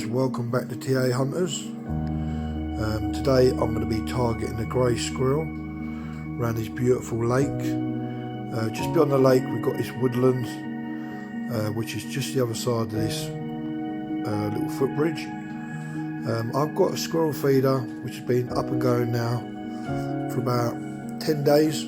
Welcome back to T-A-HUNTERZ. Today I'm going to be targeting a grey squirrel around this beautiful lake. Just beyond the lake we've got this woodland, which is just the other side of this little footbridge. I've got a squirrel feeder which has been up and going now for about 10 days.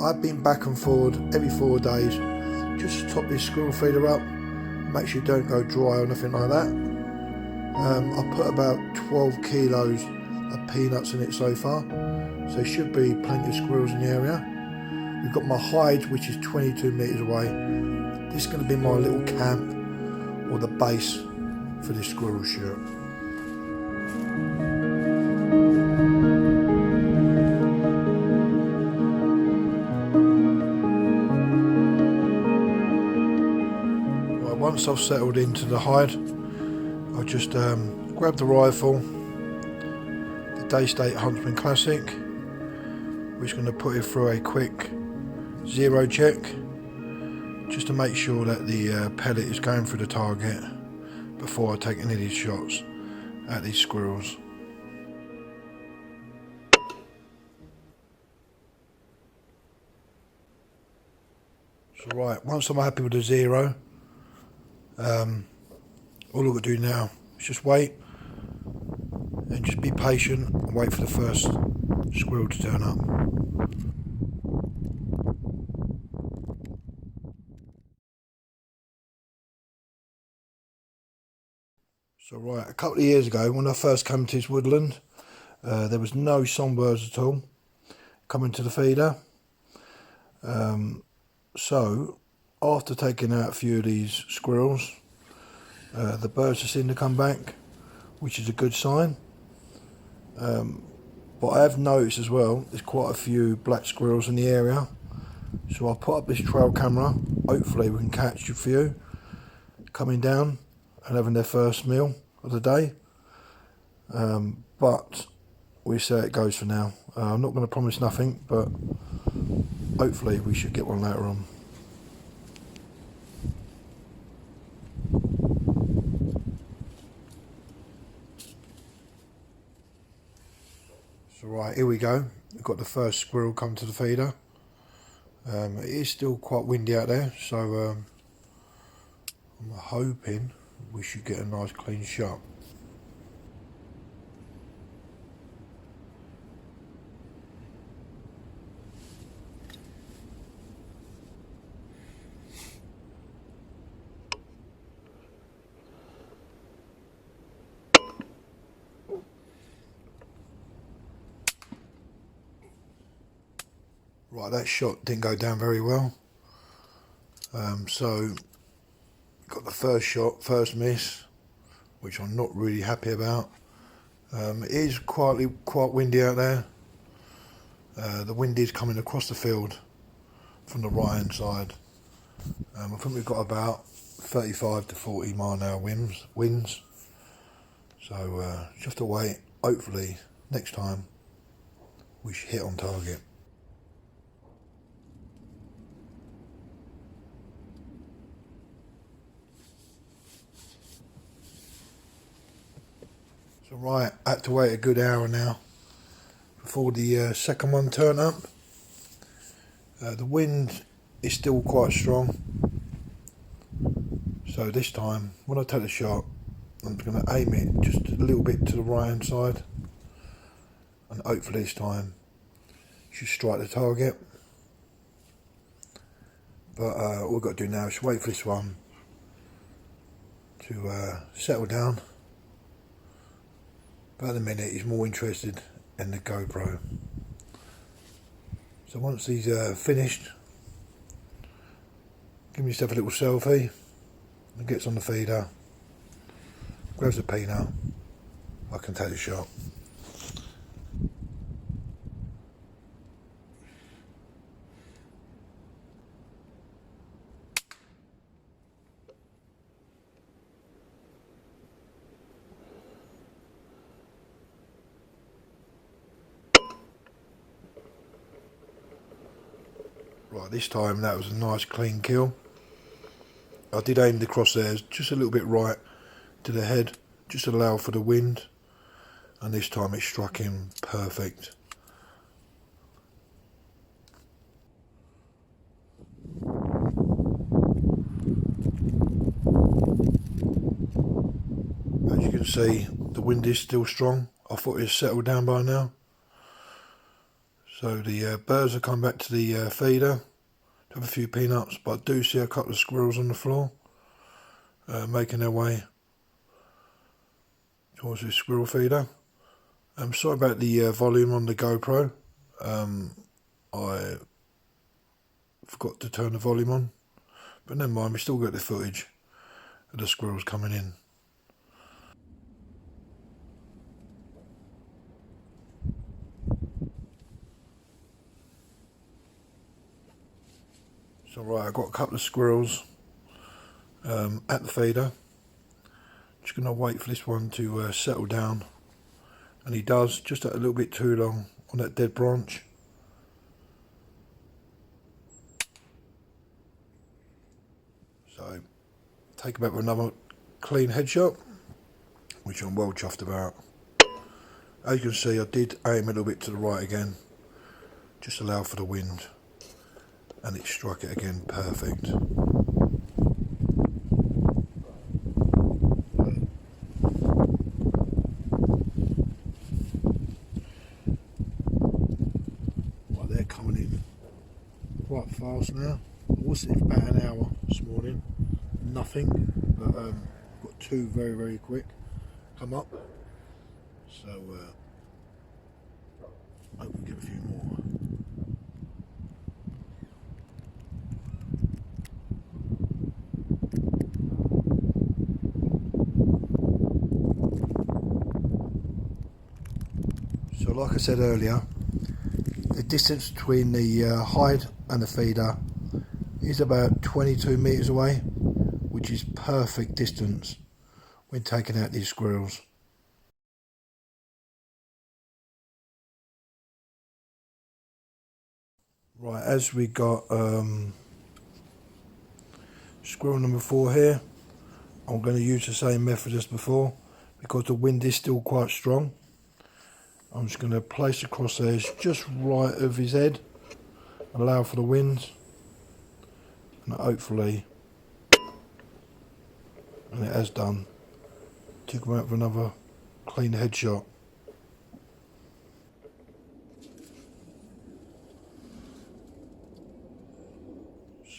I've been back and forward every 4 days just to top this squirrel feeder up, make sure you don't go dry or nothing like that. I put about 12 kilos of peanuts in it so far, so there should be plenty of squirrels in the area. We've got my hide, which is 22 metres away. This is going to be my little camp or the base for this squirrel shoot. Once I've settled into the hide, I'll just grab the rifle, the Daystate Huntsman Classic. We're just going to put it through a quick zero check, just to make sure that the pellet is going through the target before I take any of these shots at these squirrels. So right, once I'm happy with the zero, all I've got to do now is just wait and just be patient and wait for the first squirrel to turn up. So right, a couple of years ago when I first came to this woodland, there was no songbirds at all coming to the feeder. So after taking out a few of these squirrels, the birds have seemed to come back, which is a good sign. But I have noticed as well there's quite a few black squirrels in the area, so I'll put up this trail camera. Hopefully we can catch a few coming down and having their first meal of the day, but we'll see how it goes for now. I'm not going to promise nothing, but hopefully we should get one later on. So right, here we go. We've got the first squirrel come to the feeder. It is still quite windy out there, so I'm hoping we should get a nice clean shot. Right, that shot didn't go down very well. So got the first shot, first miss, which I'm not really happy about. It is quite windy out there. The wind is coming across the field from the right hand side. I think we've got about 35 to 40 mile an hour winds. So just have to wait. Hopefully next time we should hit on target. So right, I had to wait a good hour now before the second one turned up. The wind is still quite strong, so this time when I take the shot I'm going to aim it just a little bit to the right hand side, and hopefully this time should strike the target. But all we've got to do now is wait for this one to settle down. But at the minute he's more interested in the GoPro. So once he's finished, give yourself a little selfie and gets on the feeder, grabs a peanut, I can take the shot. Right, this time that was a nice clean kill. I did aim the crosshairs just a little bit right to the head, just to allow for the wind, and this time it struck him perfect. As you can see, the wind is still strong. I thought it had settled down by now. So the birds have come back to the feeder to have a few peanuts, but I do see a couple of squirrels on the floor making their way towards this squirrel feeder. I'm sorry about the volume on the GoPro. I forgot to turn the volume on, but never mind, we still got the footage of the squirrels coming in. So right, I've got a couple of squirrels at the feeder. Just going to wait for this one to settle down, and he does, just a little bit too long on that dead branch. So take him out with another clean headshot, which I'm well chuffed about. As you can see, I did aim a little bit to the right again, just allow for the wind, and it struck it again perfect. Right, they're coming in quite fast now. I was sitting for about an hour this morning, nothing, but got two very, very quick come up. So hope we get a few more. So like I said earlier, the distance between the hide and the feeder is about 22 metres away, which is perfect distance when taking out these squirrels. Right, as we got squirrel number 4 here, I'm going to use the same method as before because the wind is still quite strong. I'm just going to place the crosshairs just right of his head, allow for the wind, and hopefully, and it has done, took him out with another clean headshot.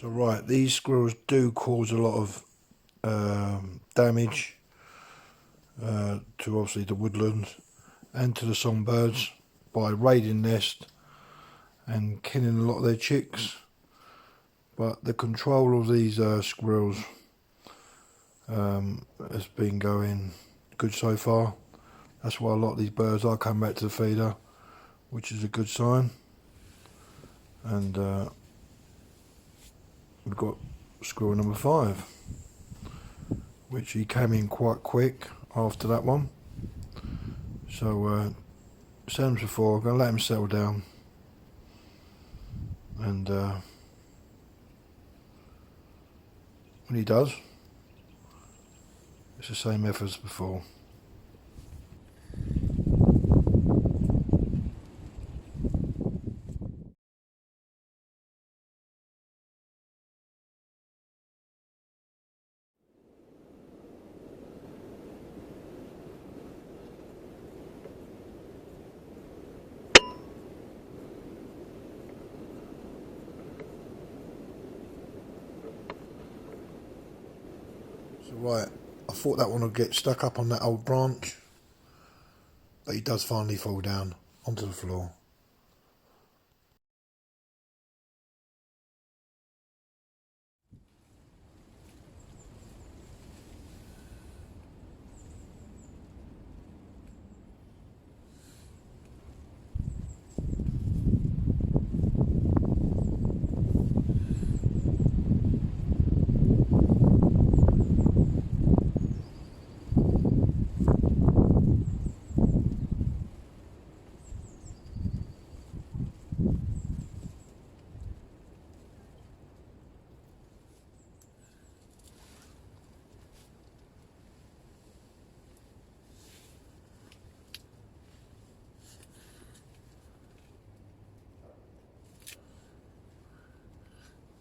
So right, these squirrels do cause a lot of damage to obviously the woodland and to the songbirds by raiding nest and killing a lot of their chicks. But the control of these squirrels has been going good so far. That's why a lot of these birds are coming back to the feeder, which is a good sign. And we've got squirrel number 5, which he came in quite quick after that one. So same as before, I'm going to let him settle down, and when he does, it's the same method as before. So right, I thought that one would get stuck up on that old branch, but he does finally fall down onto the floor.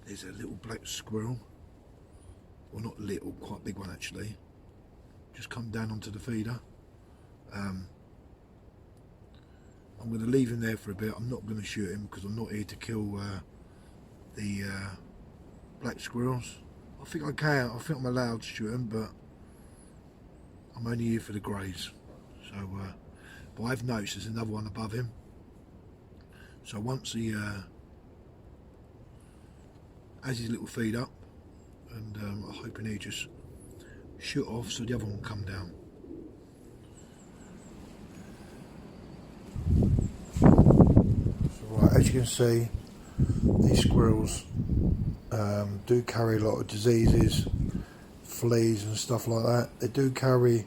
There's a little black squirrel, well not little, quite a big one actually, just come down onto the feeder. I'm going to leave him there for a bit. I'm not going to shoot him because I'm not here to kill the black squirrels. I think I can, I think I'm allowed to shoot him, but I'm only here for the greys. So, but I've noticed there's another one above him. So once he has his little feed up, and I'm hoping he just shoot off so the other one will come down. So, right, as you can see, these squirrels do carry a lot of diseases, fleas and stuff like that. They do carry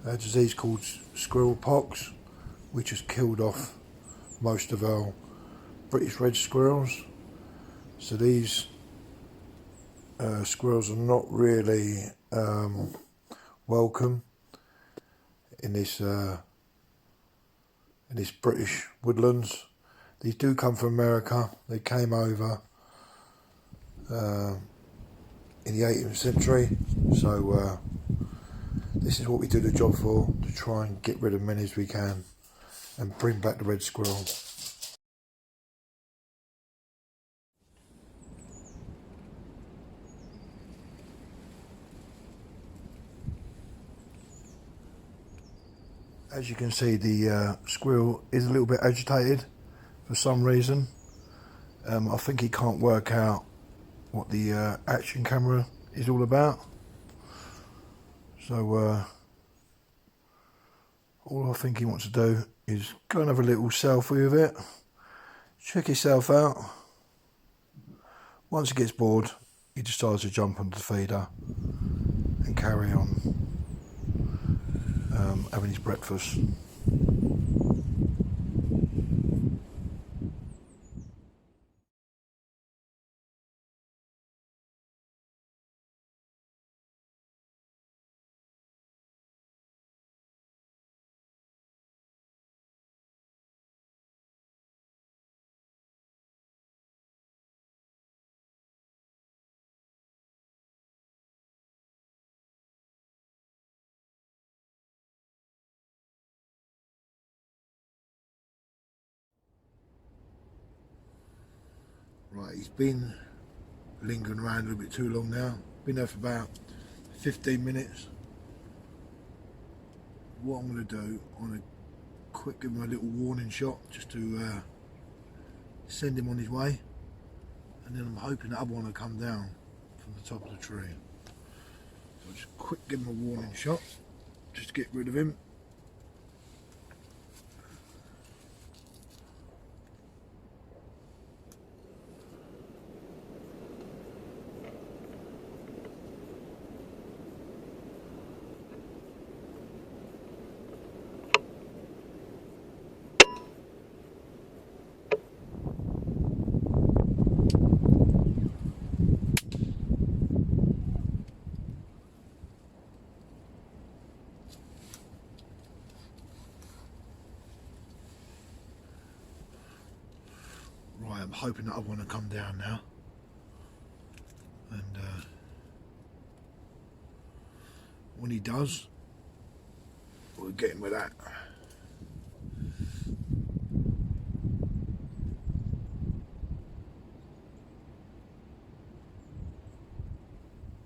a disease called squirrel pox, which has killed off most of our British red squirrels. So these squirrels are not really welcome in this British woodlands. These do come from America. They came over in the 18th century. So this is what we do the job for, to try and get rid of many as we can and bring back the red squirrel. As you can see, the squirrel is a little bit agitated for some reason. I think he can't work out what the action camera is all about. So all I think he wants to do is go and have a little selfie with it, check himself out. Once he gets bored, he decides to jump onto the feeder and carry on having his breakfast. Right, he's been lingering around a little bit too long now. Been there for about 15 minutes. What I'm going to do, I'm going to quick give him a little warning shot just to send him on his way, and then I'm hoping the other one will come down from the top of the tree. So I'll just quick give him a warning shot just to get rid of him. Right, I'm hoping that I want to come down now, and when he does, we'll get him with that.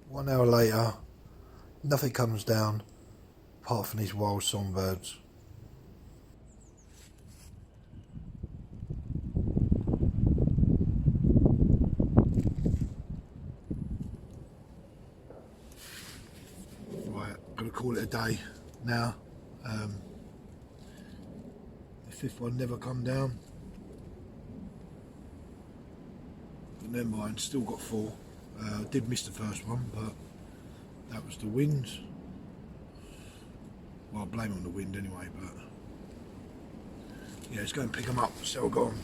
One hour later, nothing comes down apart from these wild songbirds. Right, I'm going to call it a day now. The fifth one never come down. But never mind, still got four. I did miss the first one, but that was the wind. Well, I blame it on the wind anyway, but yeah, let's go and pick them up, so I'll go on.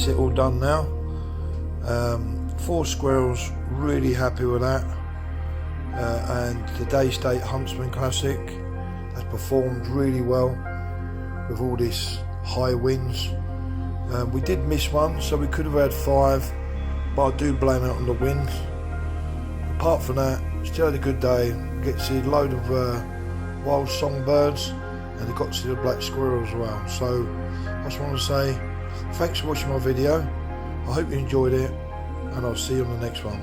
Set all done now. 4 squirrels, really happy with that. And the Daystate Huntsman Classic has performed really well with all this high winds. We did miss one, so we could have had 5, but I do blame it on the wind. Apart from that, still had a good day. We get to see a load of wild songbirds, and we got to see the black squirrel as well. So I just want to say thanks for watching my video. I hope you enjoyed it, and I'll see you on the next one.